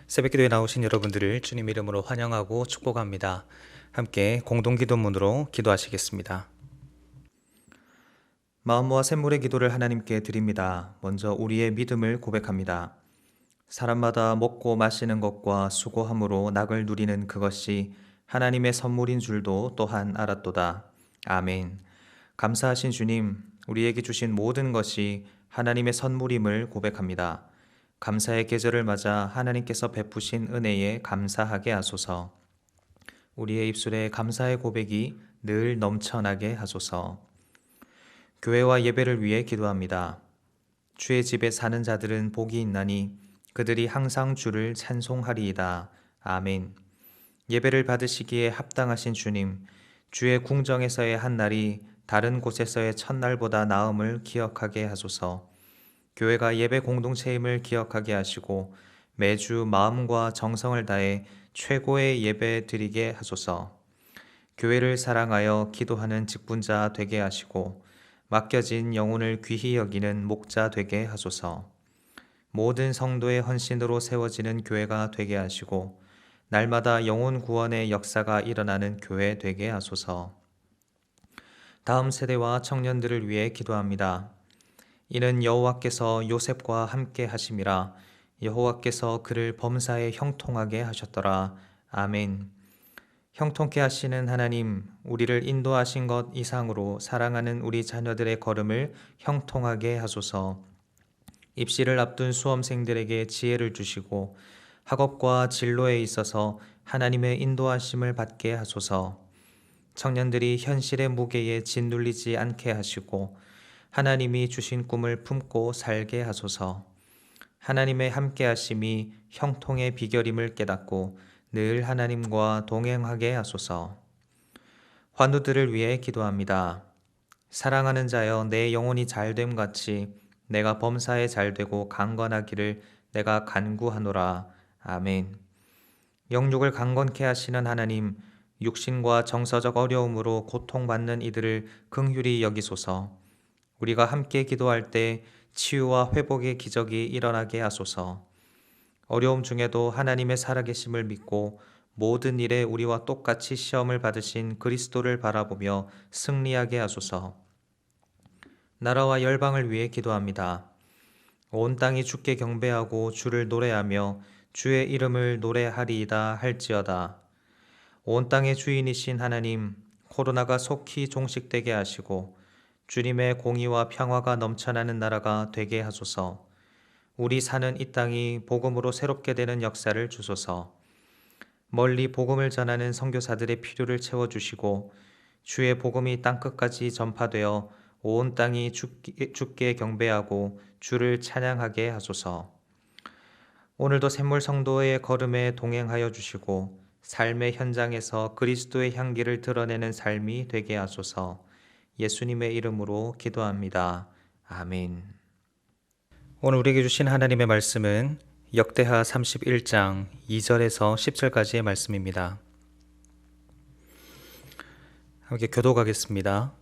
새벽기도에 나오신 여러분들을 주님 이름으로 환영하고 축복합니다. 함께 공동기도문으로 기도하시겠습니다. 마음과 샘물의 기도를 하나님께 드립니다. 먼저 우리의 믿음을 고백합니다. 사람마다 먹고 마시는 것과 수고함으로 낙을 누리는 그것이 하나님의 선물인 줄도 또한 알았도다. 아멘. 감사하신 주님, 우리에게 주신 모든 것이 하나님의 선물임을 고백합니다. 감사의 계절을 맞아 하나님께서 베푸신 은혜에 감사하게 하소서. 우리의 입술에 감사의 고백이 늘 넘쳐나게 하소서. 교회와 예배를 위해 기도합니다. 주의 집에 사는 자들은 복이 있나니 그들이 항상 주를 찬송하리이다. 아멘. 예배를 받으시기에 합당하신 주님, 주의 궁정에서의 한 날이 다른 곳에서의 첫날보다 나음을 기억하게 하소서. 교회가 예배 공동체임을 기억하게 하시고 매주 마음과 정성을 다해 최고의 예배 드리게 하소서. 교회를 사랑하여 기도하는 직분자 되게 하시고 맡겨진 영혼을 귀히 여기는 목자 되게 하소서. 모든 성도의 헌신으로 세워지는 교회가 되게 하시고 날마다 영혼 구원의 역사가 일어나는 교회 되게 하소서. 다음 세대와 청년들을 위해 기도합니다. 이는 여호와께서 요셉과 함께 하심이라. 여호와께서 그를 범사에 형통하게 하셨더라. 아멘. 형통케 하시는 하나님, 우리를 인도하신 것 이상으로 사랑하는 우리 자녀들의 걸음을 형통하게 하소서. 입시를 앞둔 수험생들에게 지혜를 주시고 학업과 진로에 있어서 하나님의 인도하심을 받게 하소서. 청년들이 현실의 무게에 짓눌리지 않게 하시고 하나님이 주신 꿈을 품고 살게 하소서. 하나님의 함께하심이 형통의 비결임을 깨닫고 늘 하나님과 동행하게 하소서. 환우들을 위해 기도합니다. 사랑하는 자여, 내 영혼이 잘됨 같이 내가 범사에 잘되고 강건하기를 내가 간구하노라. 아멘. 영육을 강건케 하시는 하나님, 육신과 정서적 어려움으로 고통받는 이들을 긍휼히 여기소서. 우리가 함께 기도할 때 치유와 회복의 기적이 일어나게 하소서. 어려움 중에도 하나님의 살아계심을 믿고 모든 일에 우리와 똑같이 시험을 받으신 그리스도를 바라보며 승리하게 하소서. 나라와 열방을 위해 기도합니다. 온 땅이 주께 경배하고 주를 노래하며 주의 이름을 노래하리이다 할지어다. 온 땅의 주인이신 하나님, 코로나가 속히 종식되게 하시고 주님의 공의와 평화가 넘쳐나는 나라가 되게 하소서. 우리 사는 이 땅이 복음으로 새롭게 되는 역사를 주소서. 멀리 복음을 전하는 선교사들의 필요를 채워주시고 주의 복음이 땅끝까지 전파되어 온 땅이 주께 경배하고 주를 찬양하게 하소서. 오늘도 샘물 성도의 걸음에 동행하여 주시고 삶의 현장에서 그리스도의 향기를 드러내는 삶이 되게 하소서. 예수님의 이름으로 기도합니다. 아멘. 오늘 우리에게 주신 하나님의 말씀은 역대하 31장 2절에서 10절까지의 말씀입니다. 함께 교독하겠습니다.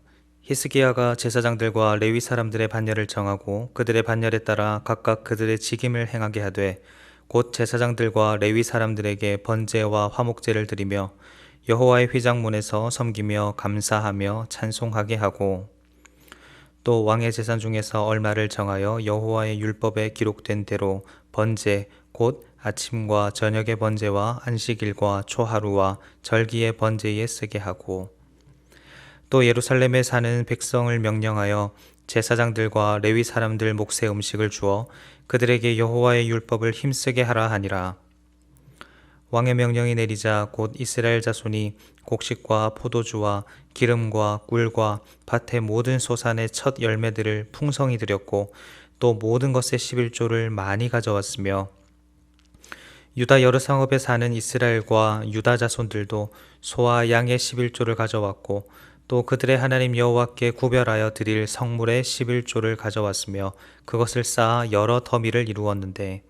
히스기야가 제사장들과 레위 사람들의 반열을 정하고 그들의 반열에 따라 각각 그들의 직임을 행하게 하되 곧 제사장들과 레위 사람들에게 번제와 화목제를 드리며 여호와의 휘장문에서 섬기며 감사하며 찬송하게 하고 또 왕의 제산 중에서 얼마를 정하여 여호와의 율법에 기록된 대로 번제 곧 아침과 저녁의 번제와 안식일과 초하루와 절기의 번제에 쓰게 하고 또 예루살렘에 사는 백성을 명령하여 제사장들과 레위 사람들 몫의 음식을 주어 그들에게 여호와의 율법을 힘쓰게 하라 하니라. 왕의 명령이 내리자 곧 이스라엘 자손이 곡식과 포도주와 기름과 꿀과 밭의 모든 소산의 첫 열매들을 풍성히 드렸고 또 모든 것의 11조를 많이 가져왔으며 유다 여러 상업에 사는 이스라엘과 유다 자손들도 소와 양의 11조를 가져왔고 또 그들의 하나님 여호와께 구별하여 드릴 성물의 11조를 가져왔으며 그것을 쌓아 여러 더미를 이루었는데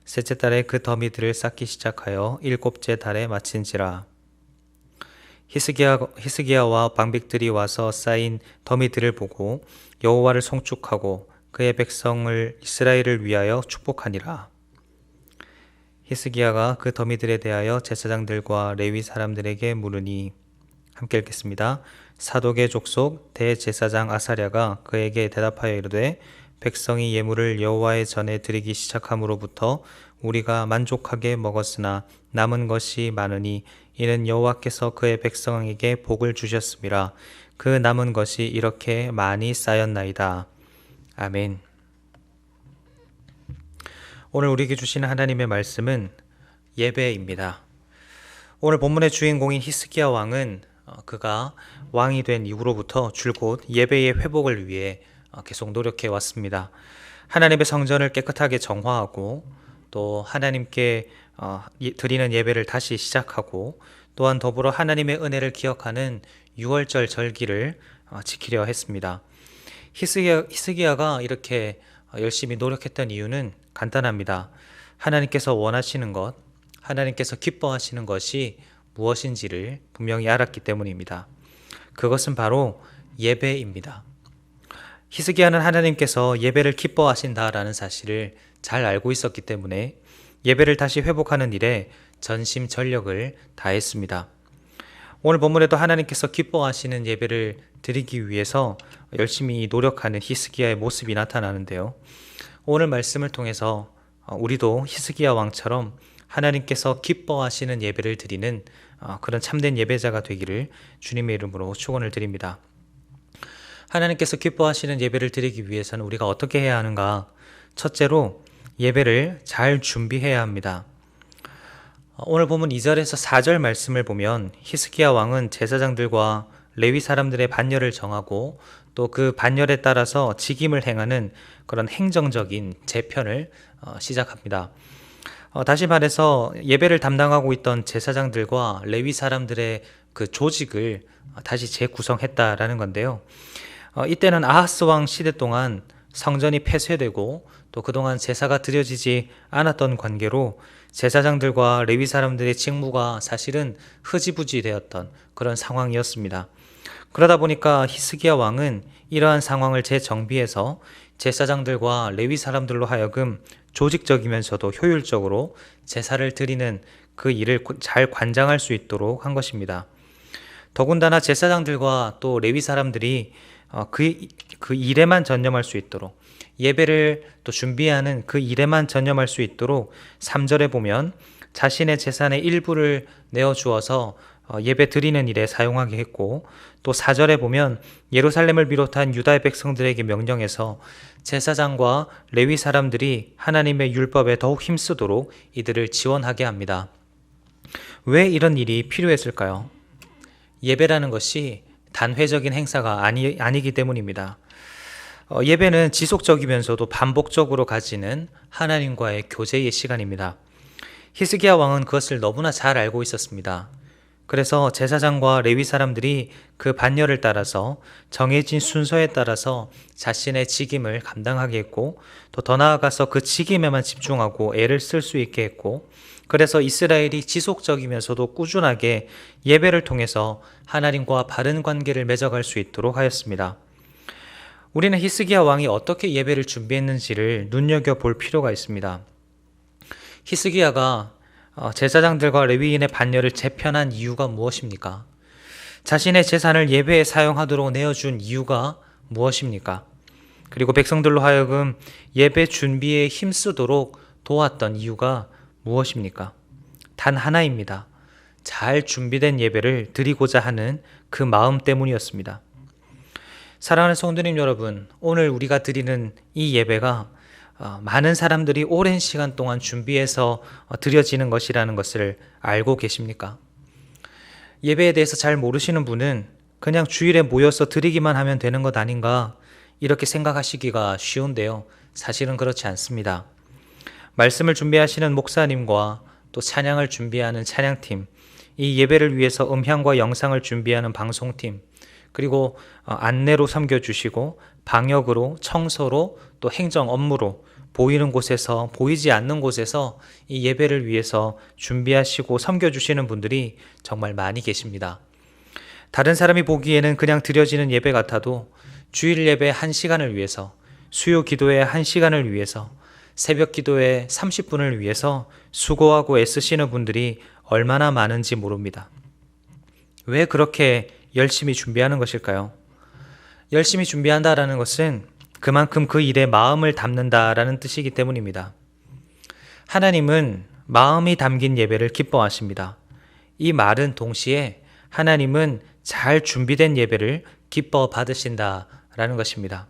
셋째 달에 그 더미들을 쌓기 시작하여 일곱째 달에 마친지라. 히스기야와 방백들이 와서 쌓인 더미들을 보고 여호와를 송축하고 그의 백성을 이스라엘을 위하여 축복하니라. 히스기야가 그 더미들에 대하여 제사장들과 레위 사람들에게 물으니, 함께 읽겠습니다. 사독의 족속 대제사장 아사랴가 그에게 대답하여 이르되, 백성이 예물을 여호와의 전에 드리기 시작함으로부터 우리가 만족하게 먹었으나 남은 것이 많으니 이는 여호와께서 그의 백성에게 복을 주셨음이라. 그 남은 것이 이렇게 많이 쌓였나이다. 아멘. 오늘 우리에게 주시는 하나님의 말씀은 예배입니다. 오늘 본문의 주인공인 히스기야 왕은 그가 왕이 된 이후로부터 줄곧 예배의 회복을 위해 계속 노력해 왔습니다. 하나님의 성전을 깨끗하게 정화하고 또 하나님께 드리는 예배를 다시 시작하고 또한 더불어 하나님의 은혜를 기억하는 유월절 절기를 지키려 했습니다. 히스기야가 이렇게 열심히 노력했던 이유는 간단합니다. 하나님께서 원하시는 것, 하나님께서 기뻐하시는 것이 무엇인지를 분명히 알았기 때문입니다. 그것은 바로 예배입니다. 히스기야는 하나님께서 예배를 기뻐하신다라는 사실을 잘 알고 있었기 때문에 예배를 다시 회복하는 일에 전심전력을 다했습니다. 오늘 본문에도 하나님께서 기뻐하시는 예배를 드리기 위해서 열심히 노력하는 히스기야의 모습이 나타나는데요. 오늘 말씀을 통해서 우리도 히스기야 왕처럼 하나님께서 기뻐하시는 예배를 드리는 그런 참된 예배자가 되기를 주님의 이름으로 축원을 드립니다. 하나님께서 기뻐하시는 예배를 드리기 위해서는 우리가 어떻게 해야 하는가? 첫째로 예배를 잘 준비해야 합니다. 오늘 보면 2절에서 4절 말씀을 보면 히스기야 왕은 제사장들과 레위 사람들의 반열을 정하고 또 그 반열에 따라서 직임을 행하는 그런 행정적인 재편을 시작합니다. 다시 말해서 예배를 담당하고 있던 제사장들과 레위 사람들의 그 조직을 다시 재구성했다라는 건데요. 이때는 아하스 왕 시대 동안 성전이 폐쇄되고 또 그동안 제사가 드려지지 않았던 관계로 제사장들과 레위 사람들의 직무가 사실은 흐지부지 되었던 그런 상황이었습니다. 그러다 보니까 히스기야 왕은 이러한 상황을 재정비해서 제사장들과 레위 사람들로 하여금 조직적이면서도 효율적으로 제사를 드리는 그 일을 잘 관장할 수 있도록 한 것입니다. 더군다나 제사장들과 또 레위 사람들이 그 일에만 전념할 수 있도록, 예배를 또 준비하는 그 일에만 전념할 수 있도록 3절에 보면 자신의 재산의 일부를 내어주어서 예배 드리는 일에 사용하게 했고, 또 4절에 보면 예루살렘을 비롯한 유다의 백성들에게 명령해서 제사장과 레위 사람들이 하나님의 율법에 더욱 힘쓰도록 이들을 지원하게 합니다. 왜 이런 일이 필요했을까요? 예배라는 것이 단회적인 행사가 아니기 때문입니다. 예배는 지속적이면서도 반복적으로 가지는 하나님과의 교제의 시간입니다. 히스기야 왕은 그것을 너무나 잘 알고 있었습니다. 그래서 제사장과 레위 사람들이 그 반열을 따라서 정해진 순서에 따라서 자신의 직임을 감당하게 했고, 또 더 나아가서 그 직임에만 집중하고 애를 쓸 수 있게 했고, 그래서 이스라엘이 지속적이면서도 꾸준하게 예배를 통해서 하나님과 바른 관계를 맺어갈 수 있도록 하였습니다. 우리는 히스기야 왕이 어떻게 예배를 준비했는지를 눈여겨볼 필요가 있습니다. 히스기야가 제사장들과 레위인의 반열을 재편한 이유가 무엇입니까? 자신의 재산을 예배에 사용하도록 내어준 이유가 무엇입니까? 그리고 백성들로 하여금 예배 준비에 힘쓰도록 도왔던 이유가 무엇입니까? 단 하나입니다. 잘 준비된 예배를 드리고자 하는 그 마음 때문이었습니다. 사랑하는 성도님 여러분, 오늘 우리가 드리는 이 예배가 많은 사람들이 오랜 시간 동안 준비해서 드려지는 것이라는 것을 알고 계십니까? 예배에 대해서 잘 모르시는 분은 그냥 주일에 모여서 드리기만 하면 되는 것 아닌가 이렇게 생각하시기가 쉬운데요. 사실은 그렇지 않습니다. 말씀을 준비하시는 목사님과 또 찬양을 준비하는 찬양팀, 이 예배를 위해서 음향과 영상을 준비하는 방송팀, 그리고 안내로 섬겨주시고 방역으로, 청소로, 또 행정 업무로 보이는 곳에서 보이지 않는 곳에서 이 예배를 위해서 준비하시고 섬겨주시는 분들이 정말 많이 계십니다. 다른 사람이 보기에는 그냥 드려지는 예배 같아도 주일 예배 1시간을 위해서, 수요 기도회 1시간을 위해서, 새벽 기도에 30분을 위해서 수고하고 애쓰시는 분들이 얼마나 많은지 모릅니다. 왜 그렇게 열심히 준비하는 것일까요? 열심히 준비한다라는 것은 그만큼 그 일에 마음을 담는다라는 뜻이기 때문입니다. 하나님은 마음이 담긴 예배를 기뻐하십니다. 이 말은 동시에 하나님은 잘 준비된 예배를 기뻐 받으신다라는 것입니다.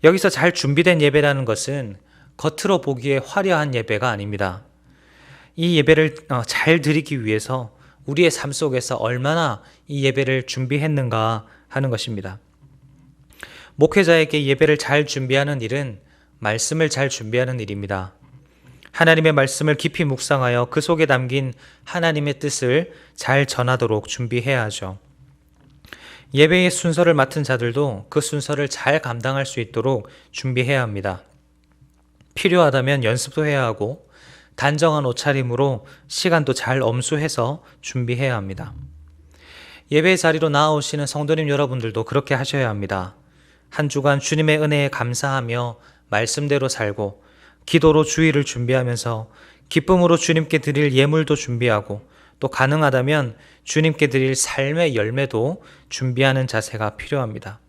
여기서 잘 준비된 예배라는 것은 겉으로 보기에 화려한 예배가 아닙니다. 이 예배를 잘 드리기 위해서 우리의 삶 속에서 얼마나 이 예배를 준비했는가 하는 것입니다. 목회자에게 예배를 잘 준비하는 일은 말씀을 잘 준비하는 일입니다. 하나님의 말씀을 깊이 묵상하여 그 속에 담긴 하나님의 뜻을 잘 전하도록 준비해야 하죠. 예배의 순서를 맡은 자들도 그 순서를 잘 감당할 수 있도록 준비해야 합니다. 필요하다면 연습도 해야 하고 단정한 옷차림으로 시간도 잘 엄수해서 준비해야 합니다. 예배의 자리로 나아오시는 성도님 여러분들도 그렇게 하셔야 합니다. 한 주간 주님의 은혜에 감사하며 말씀대로 살고 기도로 주일을 준비하면서 기쁨으로 주님께 드릴 예물도 준비하고 또 가능하다면 주님께 드릴 삶의 열매도 준비하는 자세가 필요합니다.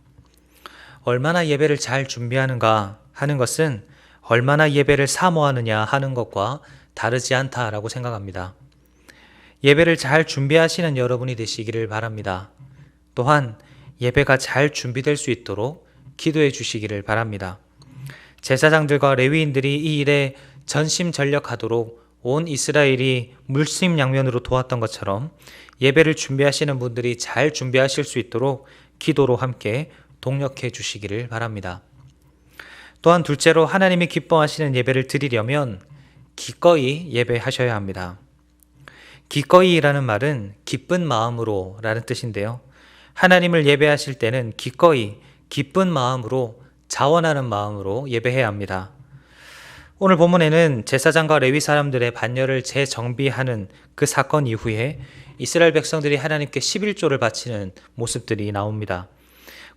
얼마나 예배를 잘 준비하는가 하는 것은 얼마나 예배를 사모하느냐 하는 것과 다르지 않다라고 생각합니다. 예배를 잘 준비하시는 여러분이 되시기를 바랍니다. 또한 예배가 잘 준비될 수 있도록 기도해 주시기를 바랍니다. 제사장들과 레위인들이 이 일에 전심전력하도록 온 이스라엘이 물심양면으로 도왔던 것처럼 예배를 준비하시는 분들이 잘 준비하실 수 있도록 기도로 함께 동력해 주시기를 바랍니다. 또한 둘째로 하나님이 기뻐하시는 예배를 드리려면 기꺼이 예배하셔야 합니다. 기꺼이라는 말은 기쁜 마음으로 라는 뜻인데요. 하나님을 예배하실 때는 기꺼이 기쁜 마음으로 자원하는 마음으로 예배해야 합니다. 오늘 본문에는 제사장과 레위 사람들의 반열을 재정비하는 그 사건 이후에 이스라엘 백성들이 하나님께 11조를 바치는 모습들이 나옵니다.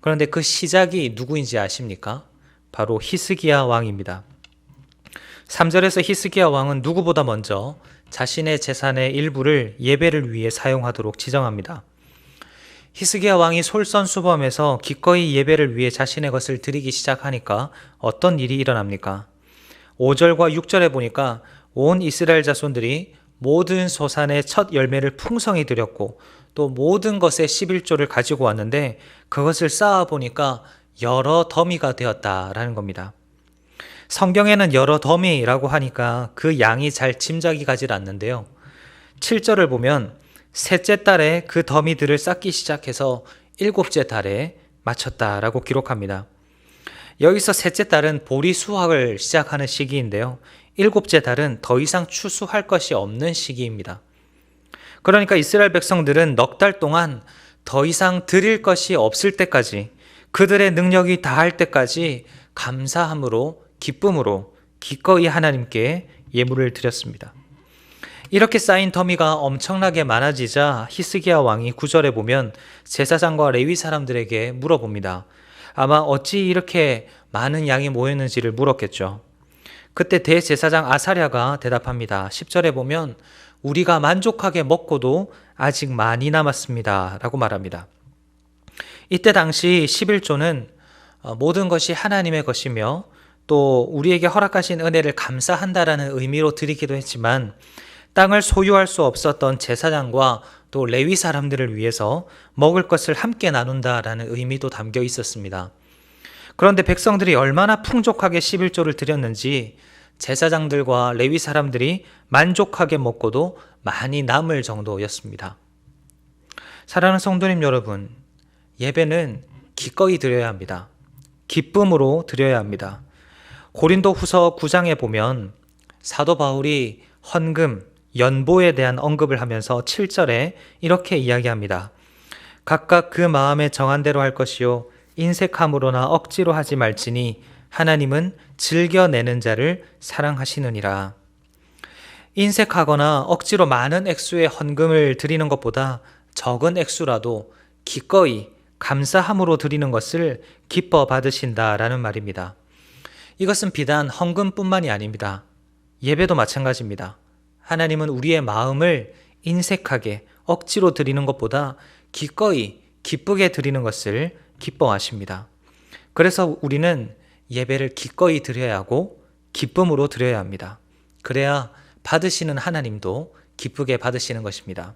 그런데 그 시작이 누구인지 아십니까? 바로 히스기야 왕입니다. 3절에서 히스기야 왕은 누구보다 먼저 자신의 재산의 일부를 예배를 위해 사용하도록 지정합니다. 히스기야 왕이 솔선수범해서 기꺼이 예배를 위해 자신의 것을 드리기 시작하니까 어떤 일이 일어납니까? 5절과 6절에 보니까 온 이스라엘 자손들이 모든 소산의 첫 열매를 풍성히 드렸고 또 모든 것의 11조를 가지고 왔는데 그것을 쌓아보니까 여러 더미가 되었다라는 겁니다. 성경에는 여러 더미라고 하니까 그 양이 잘 짐작이 가질 않는데요. 7절을 보면 셋째 달에 그 더미들을 쌓기 시작해서 일곱째 달에 마쳤다라고 기록합니다. 여기서 셋째 달은 보리 수확을 시작하는 시기인데요. 일곱째 달은 더 이상 추수할 것이 없는 시기입니다. 그러니까 이스라엘 백성들은 넉 달 동안 더 이상 드릴 것이 없을 때까지 그들의 능력이 다할 때까지 감사함으로 기쁨으로 기꺼이 하나님께 예물을 드렸습니다. 이렇게 쌓인 더미가 엄청나게 많아지자 히스기야 왕이 9절에 보면 제사장과 레위 사람들에게 물어봅니다. 아마 어찌 이렇게 많은 양이 모였는지를 물었겠죠. 그때 대제사장 아사랴가 대답합니다. 10절에 보면 우리가 만족하게 먹고도 아직 많이 남았습니다 라고 말합니다. 이때 당시 11조는 모든 것이 하나님의 것이며 또 우리에게 허락하신 은혜를 감사한다라는 의미로 드리기도 했지만 땅을 소유할 수 없었던 제사장과 또 레위 사람들을 위해서 먹을 것을 함께 나눈다라는 의미도 담겨 있었습니다. 그런데 백성들이 얼마나 풍족하게 11조를 드렸는지 제사장들과 레위 사람들이 만족하게 먹고도 많이 남을 정도였습니다. 사랑하는 성도님 여러분, 예배는 기꺼이 드려야 합니다. 기쁨으로 드려야 합니다. 고린도 후서 9장에 보면 사도 바울이 헌금, 연보에 대한 언급을 하면서 7절에 이렇게 이야기합니다. 각각 그 마음에 정한 대로 할 것이요 인색함으로나 억지로 하지 말지니 하나님은 즐겨내는 자를 사랑하시느니라. 인색하거나 억지로 많은 액수의 헌금을 드리는 것보다 적은 액수라도 기꺼이 감사함으로 드리는 것을 기뻐 받으신다라는 말입니다. 이것은 비단 헌금뿐만이 아닙니다. 예배도 마찬가지입니다. 하나님은 우리의 마음을 인색하게 억지로 드리는 것보다 기꺼이 기쁘게 드리는 것을 기뻐하십니다. 그래서 우리는 예배를 기꺼이 드려야 하고 기쁨으로 드려야 합니다. 그래야 받으시는 하나님도 기쁘게 받으시는 것입니다.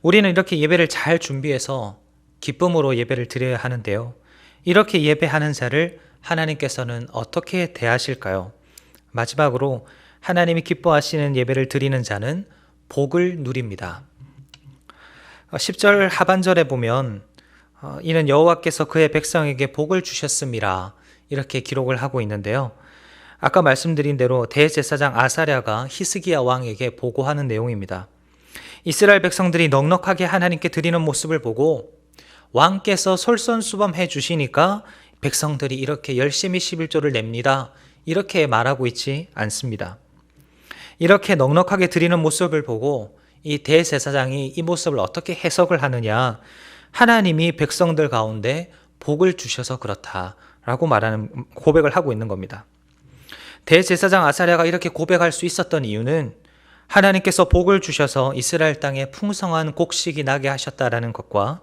우리는 이렇게 예배를 잘 준비해서 기쁨으로 예배를 드려야 하는데요. 이렇게 예배하는 자를 하나님께서는 어떻게 대하실까요? 마지막으로 하나님이 기뻐하시는 예배를 드리는 자는 복을 누립니다. 10절 하반절에 보면 이는 여호와께서 그의 백성에게 복을 주셨음이라 이렇게 기록을 하고 있는데요. 아까 말씀드린 대로 대제사장 아사랴가 히스기야 왕에게 보고하는 내용입니다. 이스라엘 백성들이 넉넉하게 하나님께 드리는 모습을 보고 왕께서 솔선수범해 주시니까 백성들이 이렇게 열심히 11조를 냅니다. 이렇게 말하고 있지 않습니다. 이렇게 넉넉하게 드리는 모습을 보고 이 대제사장이 이 모습을 어떻게 해석을 하느냐, 하나님이 백성들 가운데 복을 주셔서 그렇다라고 말하는 고백을 하고 있는 겁니다. 대제사장 아사랴가 이렇게 고백할 수 있었던 이유는 하나님께서 복을 주셔서 이스라엘 땅에 풍성한 곡식이 나게 하셨다라는 것과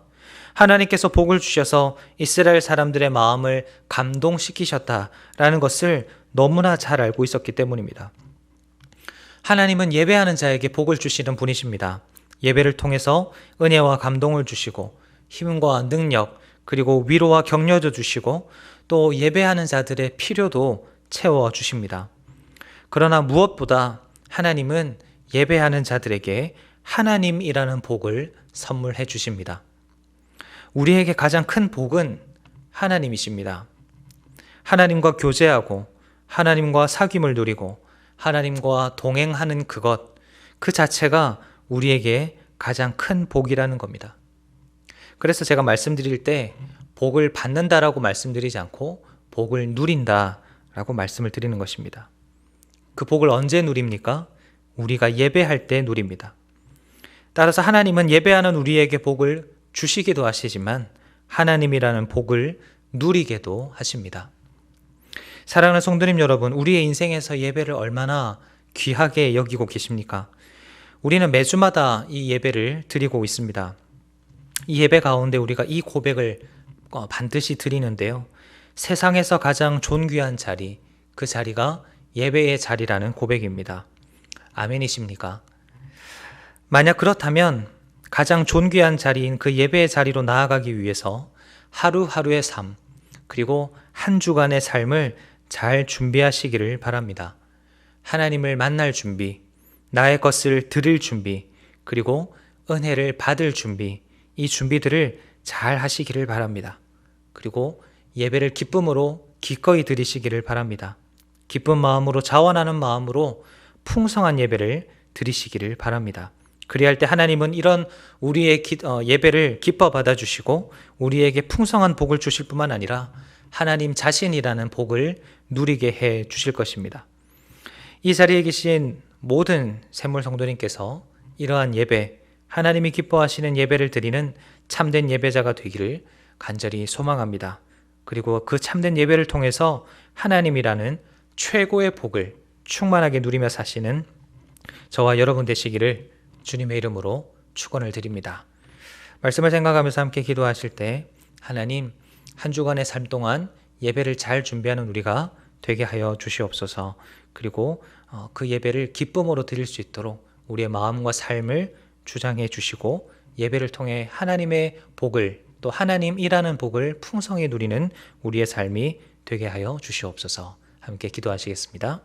하나님께서 복을 주셔서 이스라엘 사람들의 마음을 감동시키셨다라는 것을 너무나 잘 알고 있었기 때문입니다. 하나님은 예배하는 자에게 복을 주시는 분이십니다. 예배를 통해서 은혜와 감동을 주시고 힘과 능력 그리고 위로와 격려도 주시고 또 예배하는 자들의 필요도 채워주십니다. 그러나 무엇보다 하나님은 예배하는 자들에게 하나님이라는 복을 선물해 주십니다. 우리에게 가장 큰 복은 하나님이십니다. 하나님과 교제하고 하나님과 사귐을 누리고 하나님과 동행하는 그것, 그 자체가 우리에게 가장 큰 복이라는 겁니다. 그래서 제가 말씀드릴 때 복을 받는다라고 말씀드리지 않고 복을 누린다라고 말씀을 드리는 것입니다. 그 복을 언제 누립니까? 우리가 예배할 때 누립니다. 따라서 하나님은 예배하는 우리에게 복을 주시기도 하시지만 하나님이라는 복을 누리게도 하십니다. 사랑하는 성도님 여러분, 우리의 인생에서 예배를 얼마나 귀하게 여기고 계십니까? 우리는 매주마다 이 예배를 드리고 있습니다. 이 예배 가운데 우리가 이 고백을 반드시 드리는데요. 세상에서 가장 존귀한 자리, 그 자리가 예배의 자리라는 고백입니다. 아멘이십니까? 만약 그렇다면 가장 존귀한 자리인 그 예배의 자리로 나아가기 위해서 하루하루의 삶, 그리고 한 주간의 삶을 잘 준비하시기를 바랍니다. 하나님을 만날 준비, 나의 것을 드릴 준비, 그리고 은혜를 받을 준비, 이 준비들을 잘 하시기를 바랍니다. 그리고 예배를 기쁨으로 기꺼이 드리시기를 바랍니다. 기쁜 마음으로, 자원하는 마음으로 풍성한 예배를 드리시기를 바랍니다. 그리할 때 하나님은 이런 우리의 예배를 기뻐 받아주시고 우리에게 풍성한 복을 주실 뿐만 아니라 하나님 자신이라는 복을 누리게 해 주실 것입니다. 이 자리에 계신 모든 샘물 성도님께서 이러한 예배, 하나님이 기뻐하시는 예배를 드리는 참된 예배자가 되기를 간절히 소망합니다. 그리고 그 참된 예배를 통해서 하나님이라는 최고의 복을 충만하게 누리며 사시는 저와 여러분 되시기를 주님의 이름으로 축원을 드립니다. 말씀을 생각하면서 함께 기도하실 때 하나님, 한 주간의 삶 동안 예배를 잘 준비하는 우리가 되게 하여 주시옵소서. 그리고 그 예배를 기쁨으로 드릴 수 있도록 우리의 마음과 삶을 주장해 주시고 예배를 통해 하나님의 복을, 또 하나님이라는 복을 풍성히 누리는 우리의 삶이 되게 하여 주시옵소서. 함께 기도하시겠습니다.